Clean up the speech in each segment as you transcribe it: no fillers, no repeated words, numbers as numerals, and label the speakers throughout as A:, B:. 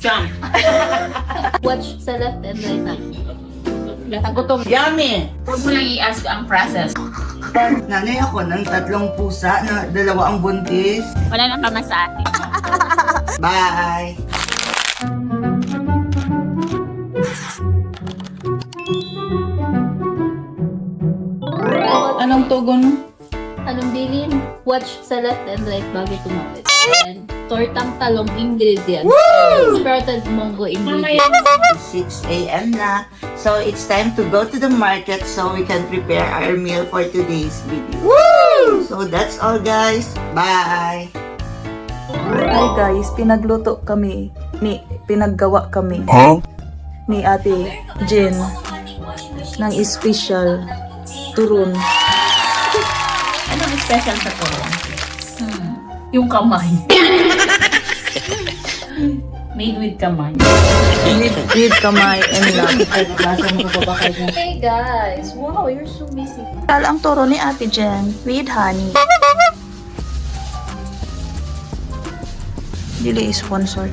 A: Jump.
B: Watch sa left and right na.
A: Nagutom. Yummy.
C: Huwag mo lang i-ask ang process.
A: Nanay ako ng 3 pusa na 2 ang buntis.
C: Wala nang kama sa atin.
A: Bye!
D: Anong tugon?
B: Anong bilin? Watch sa left and right bago tumawid. And tortang talong ingredients. Sprouted mango ingredients.
A: 6 a.m. na. So it's time to go to the market so we can prepare our meal for today's video. So that's all guys. Bye!
D: Hi guys, pinaggawa kami ni Ate Jen ng special turon.
C: Anong special sa turon? Yung kamay. Made with kamay.
D: With kamay and love.
B: Hey guys! Wow, you're so busy.
D: Ang turo ni Ate Jen with honey. Dili sponsor.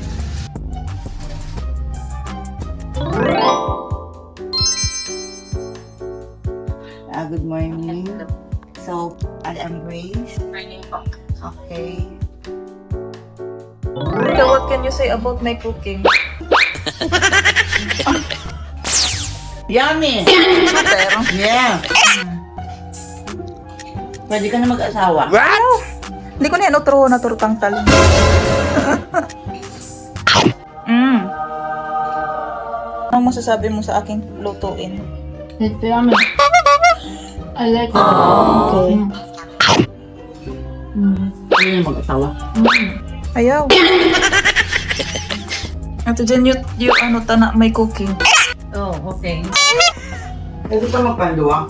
A: Good morning. So I am Grace. Okay.
D: So what can you say about my cooking?
A: Yummy!
D: Pero,
A: Yeah! Pwede ka na mag-asawa.
D: hindi ko na yan utro na turtang talong. Ano masasabi mo sa aking lutuin?
B: It's yummy. I like it.
D: Okay.
A: Pwede na mag-asawa.
D: Ayaw. Ate Jen, you ano tana may cooking.
C: Oh, okay.
A: Pwede ka magpanduwa.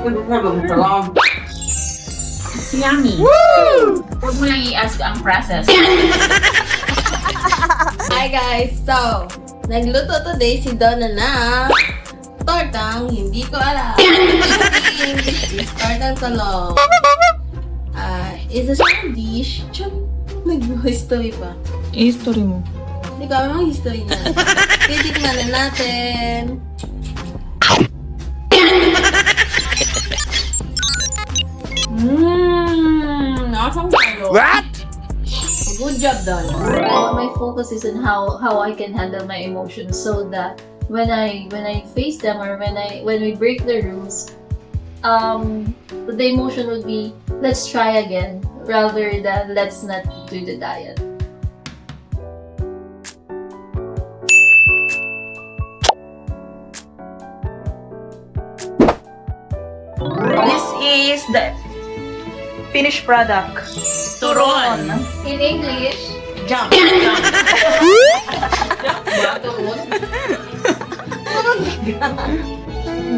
A: Pwede ka mag-asawa.
C: It's yummy. Huwag mo lang i-ask ang process.
B: Hi guys! So, nagluto today si Donna na tortang hindi ko alam. English is tortang talong. Is a siyang dish. Nag-history pa.
D: History mo.
B: Hindi ko alam ang history niya. Titikman na natin. Awesome tayo.
A: What?
B: Good job, Donna. My focus is on how I can handle my emotions so that when I face them or when we break the rules, the emotion would be let's try again rather than let's not do the diet.
D: This is the finished product.
C: Turon.
B: In English,
A: Jump! Jump!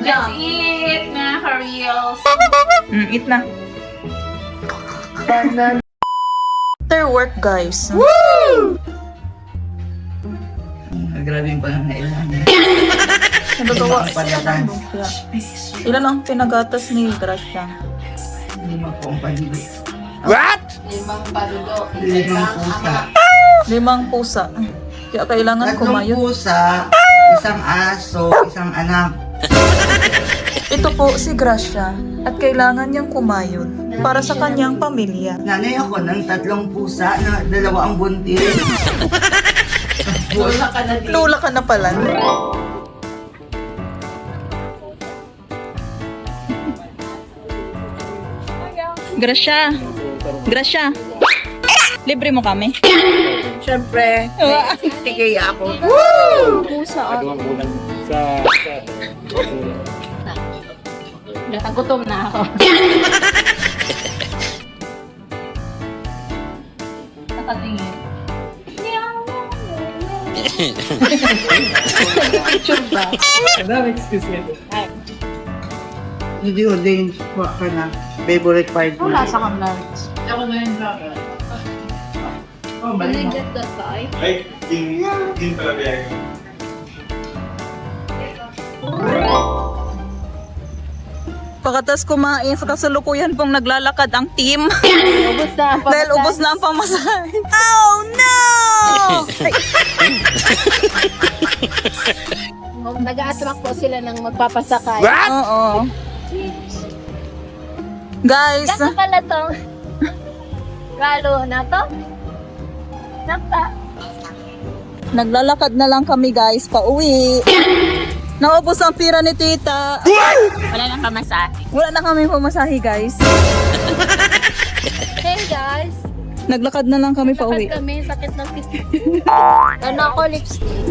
C: Let's eat na, Harriels.
D: Eat na. After work, guys.
A: Grabe yung pangangailangan.
D: Nagagawa.
A: Palatan.
D: Ilan ang pinagatas ni Gracia?
A: 5 po ang paligid.
B: limang paludo.
A: 5 pusa.
D: 5 pusa. Kaya kailangan
A: 3
D: kumayon.
A: pusa, 1 aso, 1 anak.
D: Ito po si Gracia at kailangan niyang kumayon para sa kanyang pamilya.
A: Nanay ako ng 3 pusa na 2 ang buntis.
B: Lola ka na din.
D: Lula ka na pala. Gracia. Gracia. Libre mo kami.
A: Siyempre, tigaya ako.
B: Nagutom na ako. Nakatingin. Picture ba?
A: Hindi ordain po ka na. Favorite part mo.
B: Wala sa kamlarits.
C: Ako na yung vlogger.
B: Can I get that guy?
E: Ay, din pala biyahe ko.
D: Pagkatas kumain, sa kasalukuyan pong naglalakad ang team.
B: Ubus na ang
D: Dahil ubos na ang pamasahe. Oh no!
B: Nag-a-attract po sila ng magpapasakay.
D: Oo. Guys,
B: Gato pala to. Lalo na to. Napa.
D: naglalakad na lang kami guys, pauwi. Naubos ang pira ni tita.
C: Wala nang pamasahe.
D: Wala na kami pumasahe guys.
B: Hey guys.
D: Naglakad na lang kami pauwi.
B: Kami, sakit ng pisngi. Ano ako, lipstick.